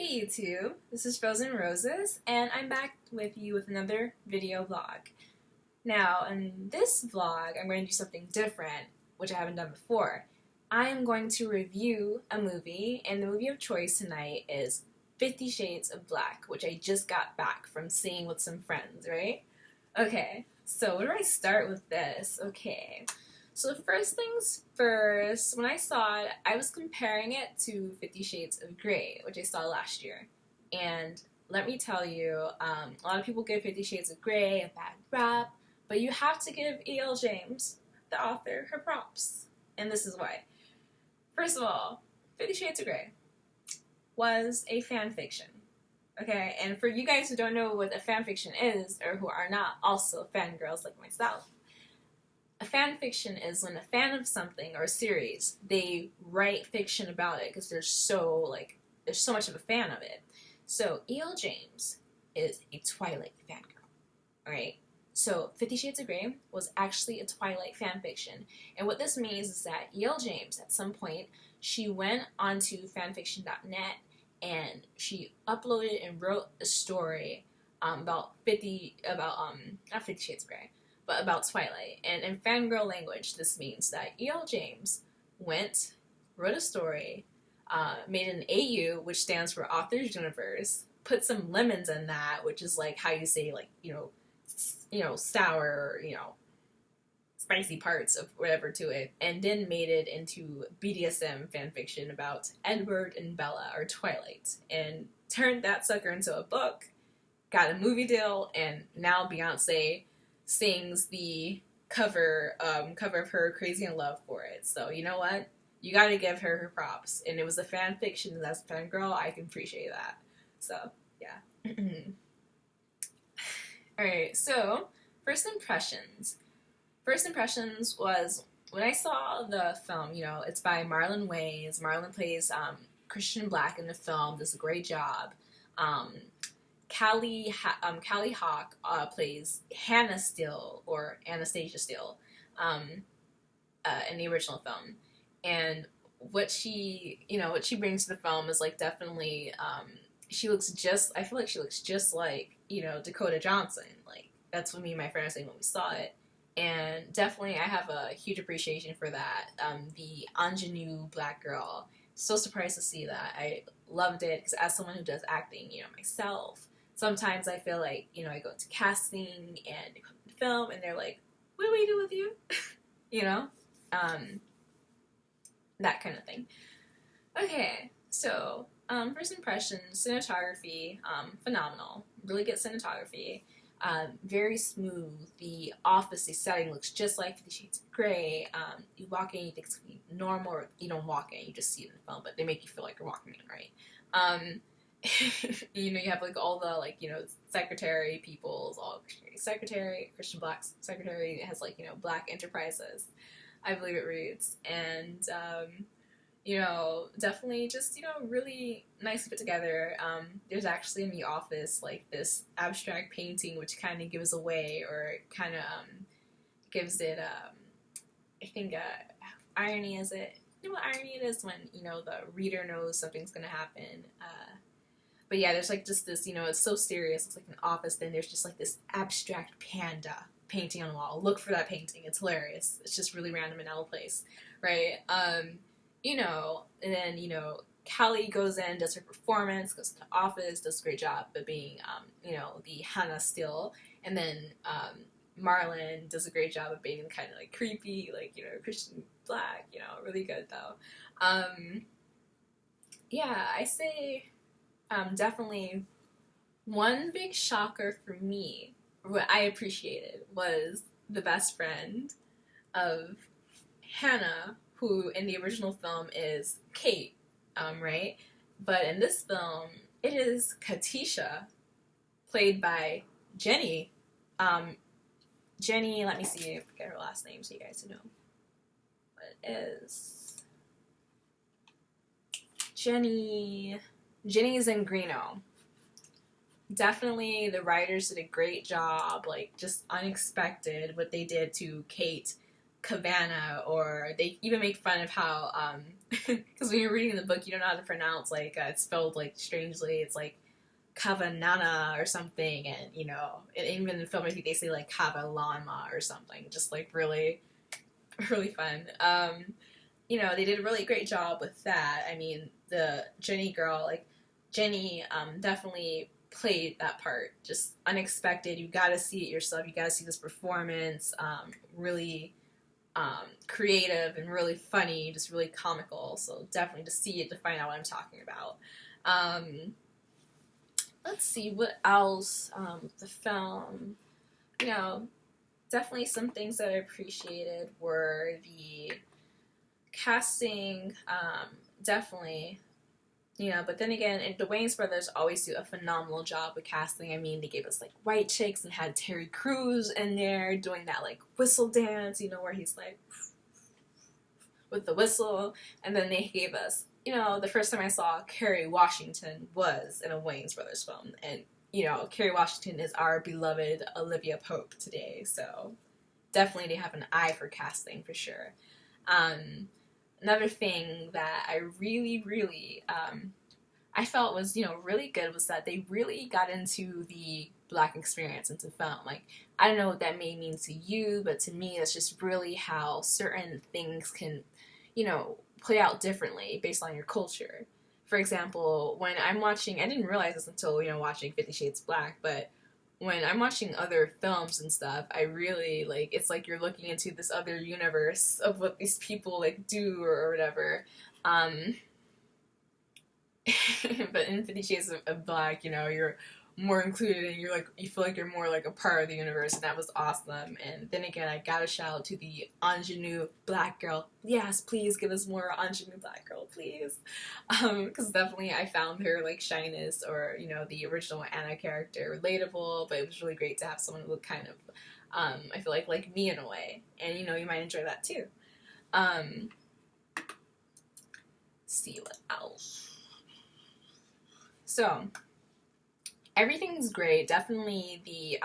Hey YouTube, this is Frozen Roses, and I'm back with you with another video vlog. Now, in this vlog, I'm going to do something different, which I haven't done before. I am going to review a movie, and the movie of choice tonight is 50 Shades of Black, which I just got back from seeing with some friends, right? Okay, so where do I start with this? Okay. So first things first, when I saw it, I was comparing it to 50 Shades of Grey, which I saw last year. And let me tell you, a lot of people give 50 Shades of Grey a bad rap, but you have to give E.L. James, the author, her props. And this is why. First of all, 50 Shades of Grey was a fan fiction. Okay, and for you guys who don't know what a fan fiction is, or who are not also fangirls like myself, a fan fiction is when a fan of something or a series, they write fiction about it because there's so much of a fan of it. So E.L. James is a Twilight fangirl, alright? So 50 Shades of Grey was actually a Twilight fan fiction. And what this means is that E.L. James, at some point, she went onto fanfiction.net and she uploaded and wrote a story not 50 Shades of Grey, but about Twilight. And in fangirl language, this means that E.L. James wrote a story, made an AU, which stands for Author's Universe, put some lemons in that, which is like how you say, like, sour, spicy parts of whatever to it, and then made it into BDSM fanfiction about Edward and Bella, or Twilight, and turned that sucker into a book, got a movie deal, and now Beyonce sings the cover of her Crazy in Love for it. So you know what? You gotta give her props. And it was a fan fiction, and as a fangirl, I can appreciate that. So, yeah. Alright, so, first impressions. First impressions was, when I saw the film, it's by Marlon Wayans. Marlon plays Christian Black in the film, does a great job. Callie Hawk plays Hannah Steele, or Anastasia Steele, in the original film. And what she brings to the film is definitely, I feel like she looks just like, Dakota Johnson. Like, that's what me and my friend were saying when we saw it. And definitely I have a huge appreciation for that. The ingenue black girl. So surprised to see that. I loved it, because as someone who does acting, myself, sometimes I feel like, I go to casting and they put me in film and they're like, what do we do with you? That kind of thing. Okay, so, first impressions, cinematography, phenomenal. Really good cinematography. Very smooth. The office, the setting looks just like 50 Shades of Grey. You walk in, you think it's going to be normal, or you don't walk in, you just see it in the film, but they make you feel like you're walking in, right? You have all the secretary peoples, all secretary, Christian Black's secretary. It has Black Enterprises, I believe it reads, and definitely just really nicely put together. There's actually in the office this abstract painting which kind of gives away, or kind of gives it I think irony is it. You know what irony it is when the reader knows something's gonna happen. But yeah, there's just this, it's so serious, it's like an office, then there's just this abstract panda painting on the wall. Look for that painting, it's hilarious. It's just really random and out of place, right? And then, Callie goes in, does her performance, goes to the office, does a great job of being, the Hannah Steele, and then, Marlon does a great job of being kind of creepy, Christian Black, really good though. Yeah, I say, definitely one big shocker for me, what I appreciated, was the best friend of Hannah, who in the original film is Kate, right? But in this film, it is Katisha, played by Jenny. Jenny, let me see if I get her last name so you guys know what it is. Jenny Zingrino. Definitely the writers did a great job, just unexpected what they did to Kate. cabana, or they even make fun of how, because when you're reading the book, you don't know how to pronounce, like, it's spelled, like, strangely, it's, like, Kavanana or something, and, you know, and even in the film, I think they say, like, Kavalama or something, just, like, really, really fun. You know, they did a really great job with that. I mean, the Jenny girl, like, Jenny, definitely played that part, just unexpected. You gotta see it yourself, you gotta see this performance, really, creative and really funny, just really comical, so definitely to see it to find out what I'm talking about. Let's see, what else, the film, you know, definitely some things that I appreciated were the casting, definitely, you know, but then again, the Wayans brothers always do a phenomenal job with casting. I mean, they gave us, like, white chicks and had Terry Crews in there doing that, like, whistle dance, you know, where he's, like, with the whistle, and then they gave us, you know, the first time I saw Kerry Washington was in a Wayans brothers film, and, you know, Kerry Washington is our beloved Olivia Pope today, so definitely they have an eye for casting, for sure. Another thing that I really, really, I felt was, you know, really good was that they really got into the Black experience into film. Like, I don't know what that may mean to you, but to me, it's just really how certain things can, you know, play out differently based on your culture. For example, when I'm watching, I didn't realize this until, you know, watching 50 Shades of Black, but when I'm watching other films and stuff, I really, like, it's like you're looking into this other universe of what these people, like, do or whatever. But in 50 Shades of Black, you know, you're more included and you're like, you feel like you're more like a part of the universe, and that was awesome. And then again, I gotta shout out to the ingenue black girl. Yes, please give us more ingenue black girl, please. Because definitely I found her, like, shyness, or, you know, the original Anna character relatable, but it was really great to have someone who looked kind of, I feel like me in a way. And, you know, you might enjoy that too. See what else. So, everything's great. Definitely the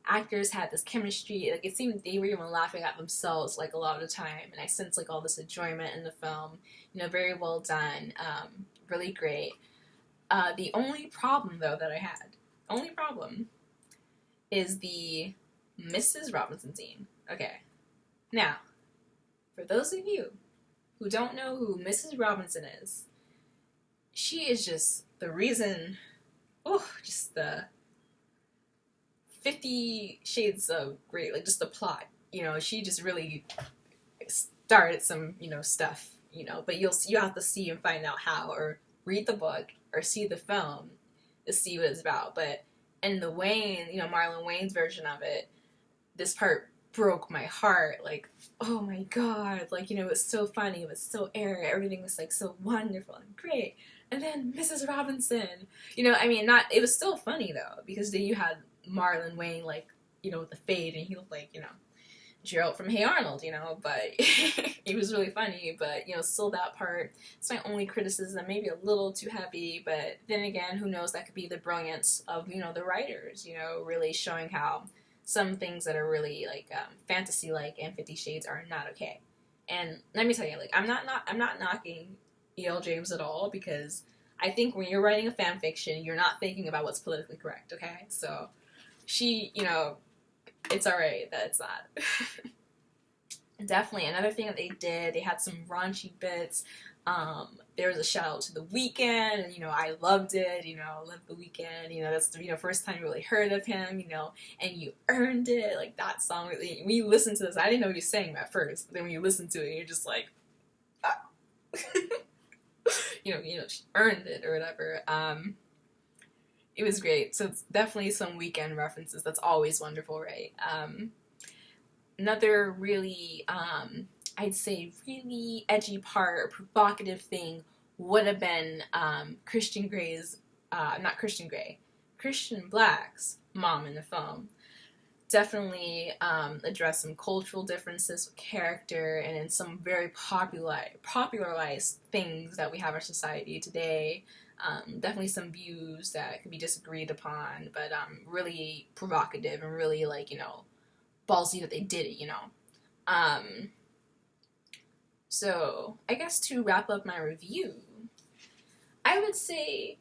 actors had this chemistry. Like, it seemed they were even laughing at themselves, like, a lot of the time. And I sensed, like, all this enjoyment in the film. You know, very well done. Really great. The only problem, though, that I had, is the Mrs. Robinson scene. Okay. Now, for those of you who don't know who Mrs. Robinson is, she is just the reason, just the 50 Shades of Grey, like, just the plot, you know, she just really started some, you know, stuff, you know, but you have to see and find out how, or read the book, or see the film to see what it's about. But in the Wayne, you know, Marlon Wayne's version of it, this part broke my heart, like, oh my god, like, you know, it was so funny, it was so airy, everything was, like, so wonderful and great. And then Mrs. Robinson, you know, I mean, it was still funny, though, because then you had Marlon Wayne, like, you know, with the fade, and he looked like, you know, Gerald from Hey Arnold, you know, but it was really funny, but, you know, still that part, it's my only criticism, maybe a little too heavy, but then again, who knows, that could be the brilliance of, you know, the writers, you know, really showing how some things that are really, like, fantasy-like and 50 Shades are not okay. And let me tell you, like, I'm not knocking E.L. James at all, because I think when you're writing a fan fiction, you're not thinking about what's politically correct, okay? So, she, you know, it's alright that it's not. Definitely, another thing that they did, they had some raunchy bits. There was a shout out to The Weeknd, and, you know, I loved it, you know, loved The Weeknd, you know, that's the, you know, first time you really heard of him, you know, and You Earned It, like, that song, really, when you listen to this, I didn't know he was saying at first, but then when you listen to it, you're just like, ah. you know, she earned it, or whatever. It was great, so it's definitely some Weeknd references, that's always wonderful, right? Another really, I'd say really edgy part, or provocative thing, would have been Christian Black's mom in the film. Definitely address some cultural differences with character, and in some very popularized things that we have in society today. Definitely some views that could be disagreed upon, but really provocative and really, like, you know, ballsy that they did it, you know. So I guess to wrap up my review, I would say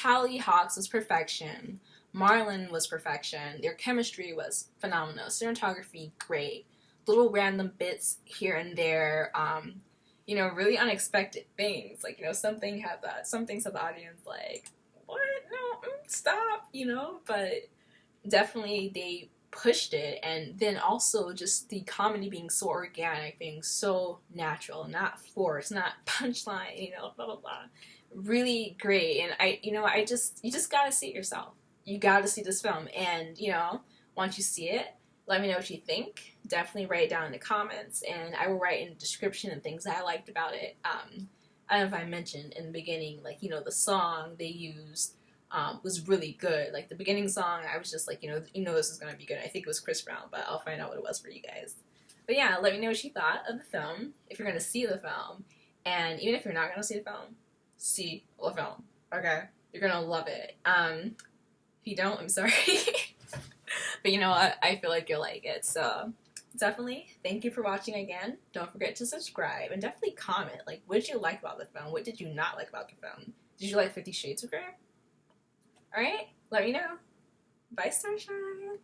Callie Hawks was perfection. Marlon was perfection. Their chemistry was phenomenal. Cinematography, great. Little random bits here and there. Really unexpected things. Like, some things have the audience like, what? No, stop, But definitely they pushed it, and then also just the comedy being so organic, being so natural, not forced, not punchline, blah blah blah. Really great, and you just gotta see it yourself. You gotta see this film, and once you see it, let me know what you think. Definitely write it down in the comments, and I will write in the description and things that I liked about it. I don't know if I mentioned in the beginning, like, the song they used was really good. Like, the beginning song, I was just like, this is going to be good. I think it was Chris Brown, but I'll find out what it was for you guys. But yeah, let me know what you thought of the film, if you're going to see the film. And even if you're not going to see the film, see the film, okay? You're going to love it. If you don't, I'm sorry. But you know what? I feel like you'll like it. So definitely, thank you for watching again. Don't forget to subscribe, and definitely comment. Like, what did you like about the film? What did you not like about the film? Did you like 50 Shades of Grey? Alright, let me know. Bye, Starshine!